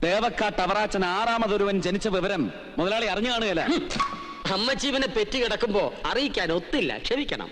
തേവക്കാട്ട് അവറാച്ചൻ ആറാമതൊരുവൻ ജനിച്ച വിവരം മുതലാളി അറിഞ്ഞു കാണുകയല്ല. അമ്മച്ചീവനെ പെറ്റി കിടക്കുമ്പോ അറിയിക്കാൻ ഒത്തില്ല, ക്ഷമിക്കണം.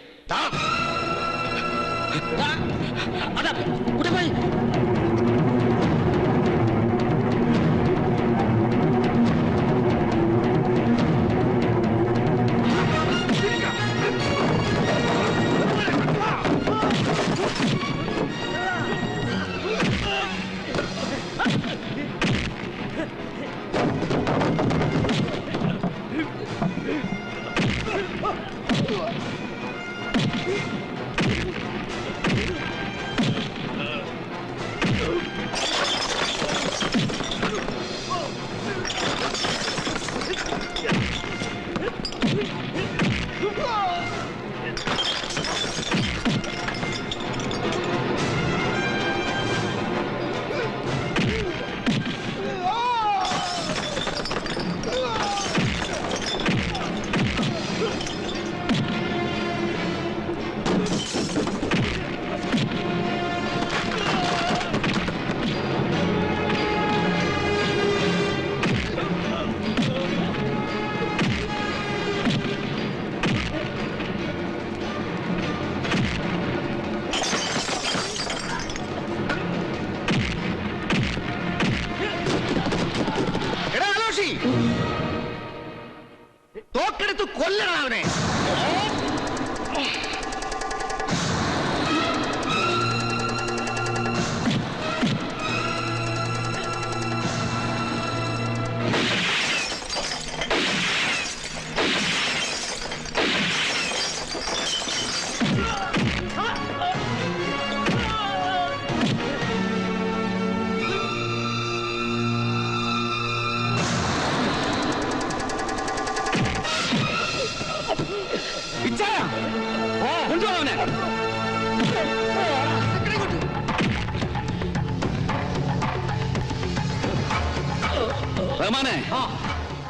തോക്കെടുത്ത് കൊല്ലണം അവനെ.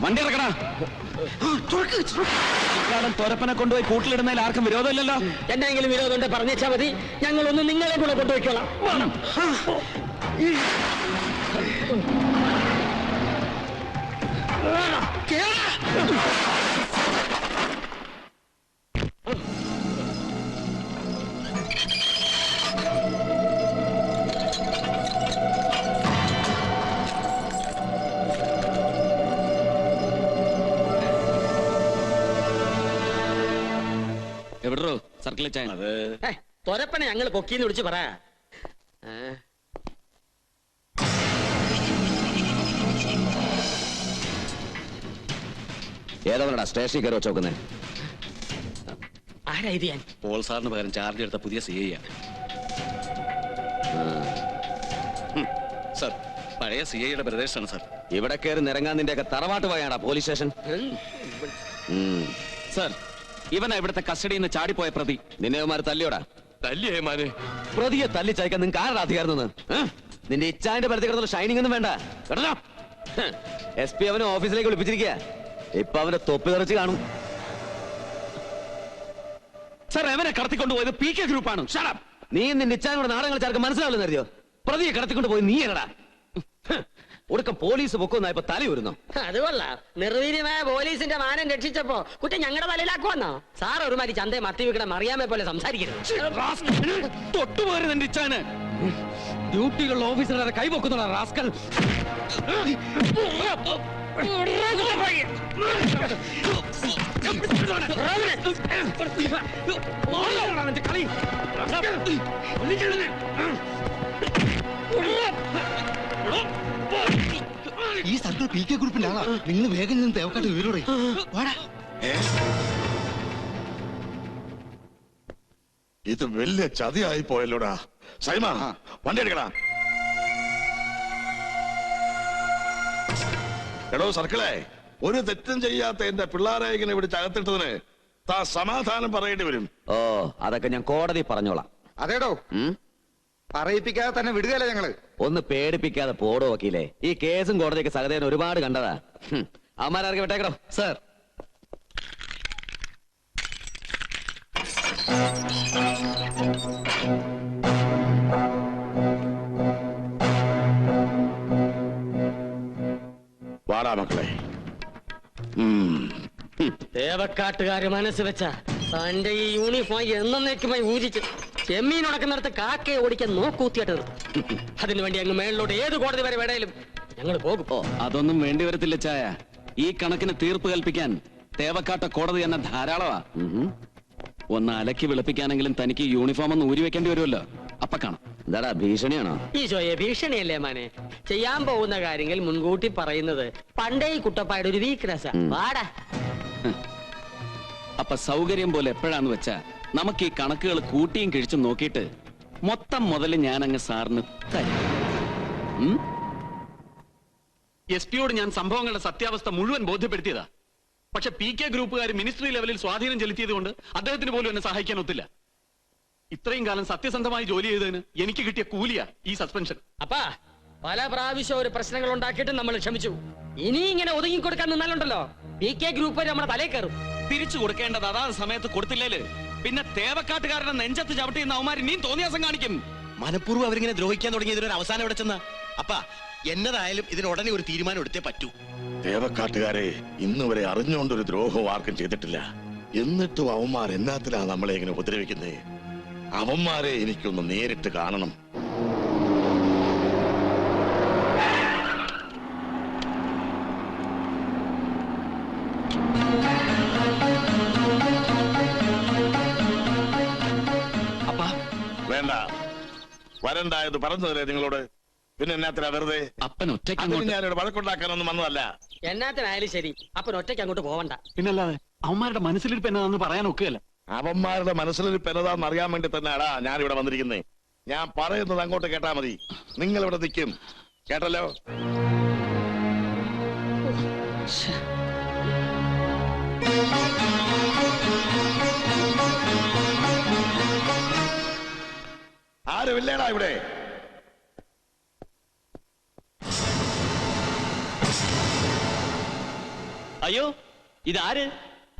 വണ്ടി ഇറക്കണ. തോരപ്പനെ കൊണ്ടുപോയി കൂട്ടിലിടുന്നതിൽ ആർക്കും വിരോധമില്ലല്ലോ. എന്തെങ്കിലും വിരോധം ഉണ്ട് പറഞ്ഞാൽ മതി, ഞങ്ങളൊന്ന് നിങ്ങളെ കൂടെ കൊണ്ടുപോയിക്കോളാം. എവിടോ സർക്കിളിൽ ചായ? തൊരപ്പനെ ഞങ്ങൾ പൊക്കിന്ന് വിളിച്ച് പറ. ഏതവനടാ സ്റ്റേഷനിൽ കയറി വെച്ചോക്കുന്നേ? ആരാ ഇത്? ഞാൻ പോൾ സാറിന് പകരം ചാർജ് എടുത്ത പുതിയ CI ആണ് സാർ. പഴയ CIയുടെ ബ്രദേഴ്സാണ് സാർ. ഇവിടെ കയറി നിരങ്ങാൻ നിന്റെയൊക്കെ തറവാട്ട് പോയാടാ പോലീസ് സ്റ്റേഷൻ. സാർ, ഇവനാ ഇവിടുത്തെ കസ്റ്റഡിയിൽ നിന്ന് ചാടിപ്പോയ പ്രതി. നിന്നെമാര് തല്ലിയോടാ? തല്ലിയേമാനെ. പ്രതിയെ തല്ലി ചായ്ക്കാൻ നിങ്ങൾക്ക് ആരുടെ അധികാരം? നിന്റെ ഇച്ചാന്റെ പരിധി കിടന്നുള്ള ഷൈനിങ് ഒന്നും വേണ്ട. SP അവനെ ഓഫീസിലേക്ക് വിളിപ്പിച്ചിരിക്കുക. ഇപ്പൊ അവന്റെ തൊപ്പി തെറിച്ച് കാണും. സാർ, അവനെ കടത്തിക്കൊണ്ടുപോയത് PK ഗ്രൂപ്പാണ്. നീ നിന്റെ ഇച്ചാനോട് നാടകങ്ങൾ ചേർക്കാൻ മനസ്സിലാവില്ലെന്ന് കരുതിയോ? പ്രതിയെ കടത്തിക്കൊണ്ട് പോയി നീ എങ്ങടാ? ഒടുക്കം പോലീസ് പൊക്കുന്ന ഇപ്പൊ തലയൂരുന്നു. അതുകൊള്ള നിർവീര്യമായ പോലീസിന്റെ മാനം രക്ഷിച്ചപ്പോ കുറ്റം ഞങ്ങളുടെ തലയിലാക്കുവന്നോ? സാർ ഒരുമാതിരി ചന്തയെ മത്തി വെക്കണം അറിയാമെ പോലെ സംസാരിക്കരുത്. തൊട്ടുപോരുന്ന എന്റെ ഇച്ചാന്. ഡ്യൂട്ടികളുടെ ഓഫീസറെ കൈപൊക്കുന്ന റാസ്കൽ. കളി ഈ സർക്കിൾ PK ഗ്രൂപ്പിന്റെ ആളാ. നിങ്ങൾ വേഗം നിന്ന് തേവക്കാട്ട് വീരോടെ. ഇത് വലിയ ചതിയായി പോയല്ലോടാ. സൈമ, വണ്ടി എടുക്കടാ. എടോ സർക്കിളെ, ഒരു തെറ്റും ചെയ്യാത്ത എന്റെ പിള്ളേരെ ഇങ്ങനെ ഇവിടെ ചകത്തിട്ടതിന് താ സമാധാനം പറയേണ്ടി വരും. ഓ, അതൊക്കെ ഞാൻ കോടതി പറഞ്ഞോളാം. അതേടോ, പറയിപ്പിക്കാതെ തന്നെ വിടുകയല്ലേ ഞങ്ങള്. ഒന്ന് പേടിപ്പിക്കാതെ പോടോ വക്കീലേ. ഈ കേസും കോടതിയൊക്കെ സഹദേവൻ ഒരുപാട് കണ്ടതാ. അമ്മാരൊക്കെ വിട്ടേക്കടോ. സാർ, വാടാ മക്കളെ. തേവക്കാട്ടുകാര് മനസ്സ് വെച്ച തന്റെ ഈ യൂണിഫോം എന്നേക്കുമായി ഊരിച്ച് ചെമ്മീൻ ഉണക്കുന്നിടത്ത് കാക്കയെ ഓടിക്കാൻ നോക്കൂത്തിയിട്ട് അതിനുവേണ്ടി അങ്ങ് മേളിലോട്ട് ഏത് കോടതി വരെ വേണേലും ഞങ്ങൾ പോകും. അതൊന്നും വേണ്ടി വരത്തില്ല ചായ. ഈ കണക്കിന് തീർപ്പ് കൽപ്പിക്കാൻ തേവക്കാട്ട കോടതി തന്നെ ധാരാളമാ. ഒന്ന് അലക്കി വെളുപ്പിക്കാനെങ്കിലും തനിക്ക് യൂണിഫോം ഒന്ന് ഊരി വെക്കേണ്ടി വരുമല്ലോ. അപ്പൊ കാണാം. എന്താടാ ഭീഷണിയാണോ? ഈശോയെ ഭീഷണിയല്ലേ മാനെ. ചെയ്യാൻ പോകുന്ന കാര്യങ്ങൾ മുൻകൂട്ടി പറയുന്നത് പണ്ടേ ഈ കുട്ടപ്പായുടെ ഒരു വീക്ക്നെസ്സാ. വാടാ. അപ്പൊ സൗകര്യം പോലെ എപ്പോഴാന്ന് വെച്ചാ നമുക്ക് ഈ കണക്കുകൾ കൂട്ടിയും കിഴിച്ചും നോക്കിയിട്ട് മൊത്തം മുതല് ഞാൻ അങ്ങ് സാറിന് തരും. എസ് പിയോട് ഞാൻ സംഭവങ്ങളുടെ സത്യാവസ്ഥ മുഴുവൻ ബോധ്യപ്പെടുത്തിയതാ. പക്ഷെ PK ഗ്രൂപ്പുകാർ മിനിസ്ട്രി ലെവലിൽ സ്വാധീനം ചെലുത്തിയത് കൊണ്ട് അദ്ദേഹത്തിന് പോലും എന്നെ സഹായിക്കാൻ ഒത്തില്ല. ഇത്രയും കാലം സത്യസന്ധമായി ജോലി ചെയ്തതിന് എനിക്ക് കിട്ടിയ കൂലിയാ ഈ സസ്പെൻഷൻ. അപ്പാ പല പ്രാവശ്യം ഒരു പ്രശ്നങ്ങൾ ഉണ്ടാക്കിയിട്ട് നമ്മൾ ക്ഷമിച്ചു. ഇനി ഇങ്ങനെ ഒതുങ്ങി കൊടുക്കാൻ നിന്നാലുണ്ടല്ലോ PK ഗ്രൂപ്പ് നമ്മുടെ തലേ കയറും. തിരിച്ചു കൊടുക്കേണ്ടത് അതാത് സമയത്ത് കൊടുത്തില്ലേല് പിന്നെ തേവക്കാട്ടുകാരുടെ നെഞ്ചത്ത് ചവിട്ടി അവന്മാർ ഇനിയും തോന്നിയാസം കാണിക്കും. മനഃപൂർവ്വം അവരിങ്ങനെ ദ്രോഹിക്കാൻ തുടങ്ങിയതിനൊരു അവസാനം എവിടെ ചെന്ന? അപ്പാ എന്നതായാലും ഇതിനുടനെ ഒരു തീരുമാനം എടുത്തേ പറ്റൂ. തേവക്കാട്ടുകാരെ ഇന്ന് വരെ അറിഞ്ഞുകൊണ്ടൊരു ദ്രോഹവും ആർക്കും ചെയ്തിട്ടില്ല. എന്നിട്ടും അവന്മാർ എന്നാത്തിലാ നമ്മളെ ഇങ്ങനെ ഉപദ്രവിക്കുന്നേ? അവന്മാരെ എനിക്കൊന്ന് നേരിട്ട് കാണണം. വേണ്ട, വരണ്ടായത് പറഞ്ഞതല്ലേ നിങ്ങളോട്. പിന്നെ എന്നാത്തിനാ വെറുതെ? അപ്പൻ ഒറ്റയ്ക്ക് അതിന് അങ്ങോട്ട് ഞാനിവിടെ വഴക്കുണ്ടാക്കാനൊന്നും വന്നതല്ല. എന്നാത്തിനായാലും ശരി അപ്പൻ ഒറ്റയ്ക്ക് അങ്ങോട്ട് പോവണ്ട. പിന്നല്ലാതെ അവന്മാരുടെ മനസ്സിലിരിപ്പ് എന്നതാന്ന് പറയാൻ ഒക്കുകയല്ല. അവന്മാരുടെ മനസ്സിലൊരു പെനതാന്ന് അറിയാൻ വേണ്ടി തന്നെയാടാ ഞാനിവിടെ വന്നിരിക്കുന്നേ. ഞാൻ പറയുന്നത് അങ്ങോട്ട് കേട്ടാ മതി. നിങ്ങൾ ഇവിടെ നിൽക്കും, കേട്ടല്ലോ? ആരുമില്ലേടാ ഇവിടെ? അയ്യോ ഇതാര്?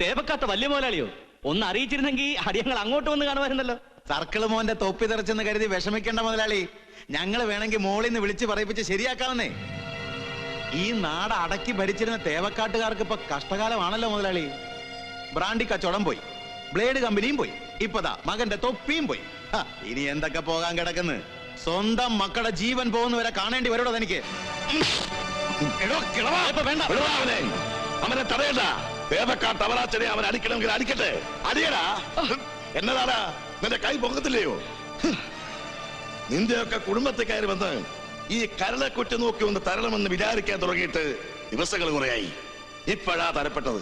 തേവക്കാത്ത വലിയ മുതലാളിയോ? ഒന്ന് അറിയിച്ചിരുന്നെങ്കിൽ അടിയങ്ങൾ അങ്ങോട്ട് വന്ന് കാണുമായിരുന്നല്ലോ. സർക്കിള് മോന്റെ തൊപ്പി തെറിച്ചെന്ന് കരുതി വിഷമിക്കേണ്ട മുതലാളി. ഞങ്ങൾ വേണമെങ്കിൽ മോളിൽ നിന്ന് വിളിച്ച് പറയിപ്പിച്ച് ശരിയാക്കാവുന്നേ. ഈ നാട് അടക്കി ഭരിച്ചിരുന്ന തേവക്കാട്ടുകാർക്ക് ഇപ്പൊ കഷ്ടകാലമാണല്ലോ മുതലാളി. ബ്രാൻഡി കച്ചവടം പോയി, ബ്ലേഡ് കമ്പനിയും പോയി, ഇപ്പതാ മകന്റെ തൊപ്പിയും പോയി. ഇനി എന്തൊക്കെ പോകാൻ കിടക്കുന്നു? സ്വന്തം മക്കളുടെ ജീവൻ പോകുന്നവരെ കാണേണ്ടി വരോടോ തനിക്ക്. അവനെ തടയണ്ട. തേവക്കാട്ട് അവരാച്ചനെ അവൻ അടിക്കണമെങ്കിൽ അടിക്കട്ടെ. അടിയടാ. എന്നതാടാ നിന്റെ കൈ പൊങ്ങത്തില്ലയോ? നിന്റെയൊക്കെ കുടുംബത്തിൽ കയറി വന്ന് ഈ കരളക്കുറ്റി നോക്കി ഒന്ന് തരണമെന്ന് വിചാരിക്കാൻ തുടങ്ങിയിട്ട് ദിവസങ്ങൾ കുറയായി. ഇപ്പോഴാ തരപ്പെട്ടത്.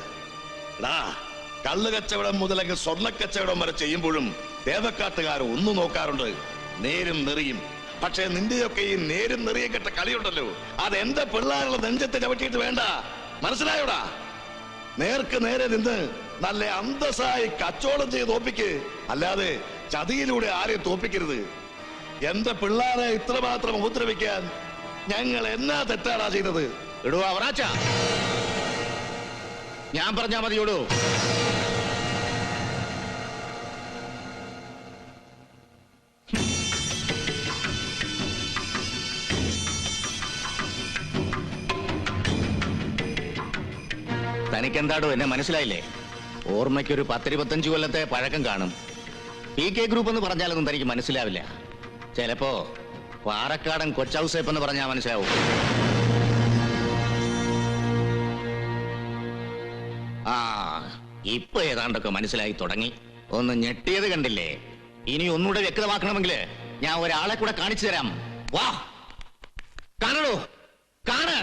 കള്ള് കച്ചവടം മുതലെങ്കിൽ സ്വർണ്ണ കച്ചവടം വരെ ചെയ്യുമ്പോഴും തേവക്കാട്ടുകാർ ഒന്നു നോക്കാറുണ്ട്, നേരും നെറിയും. പക്ഷെ നിന്റെയൊക്കെ ഈ നേരും നെറിയും കെട്ട കളിയുണ്ടല്ലോ, അത് എന്റെ പിള്ളേരുടെ നെഞ്ചത്ത് ചവിട്ടിയിട്ട് വേണ്ട. മനസ്സിലായോടാ? നേർക്ക് നേരെ നിന്ന് നല്ല അന്തസ്സായി കച്ചവടം ചെയ്ത് തോപ്പിക്ക്, അല്ലാതെ ചതിയിലൂടെ ആരെയും തോപ്പിക്കരുത്. എന്റെ പിള്ളേരെ ഇത്രമാത്രം ഉപദ്രവിക്കാൻ ഞങ്ങൾ എന്നാ തെറ്റാടാ ചെയ്തത്? ഇടുവാ അവറാച്ച, ഞാൻ പറഞ്ഞാ മതിയോടൂ. തനിക്കെന്താടോ എന്നെ മനസ്സിലായില്ലേ? ഓർമ്മയ്ക്കൊരു 10-25 കൊല്ലത്തെ പഴക്കം കാണും. PK ഗ്രൂപ്പ് എന്ന് പറഞ്ഞാലൊന്നും തനിക്ക് മനസ്സിലാവില്ല. ചിലപ്പോ പാറക്കാടൻ കൊച്ചൗസേപ്പ് എന്ന് പറഞ്ഞാൽ മനസ്സിലാവും. ആ ഇപ്പൊ ഏതാണ്ടൊക്കെ മനസ്സിലായി തുടങ്ങി. ഒന്ന് ഞെട്ടിയത് കണ്ടില്ലേ? ഇനി ഒന്നുകൂടെ വ്യക്തമാക്കണമെങ്കിൽ ഞാൻ ഒരാളെ കൂടെ കാണിച്ചു തരാം. വാ കാണണോ? കാണ്.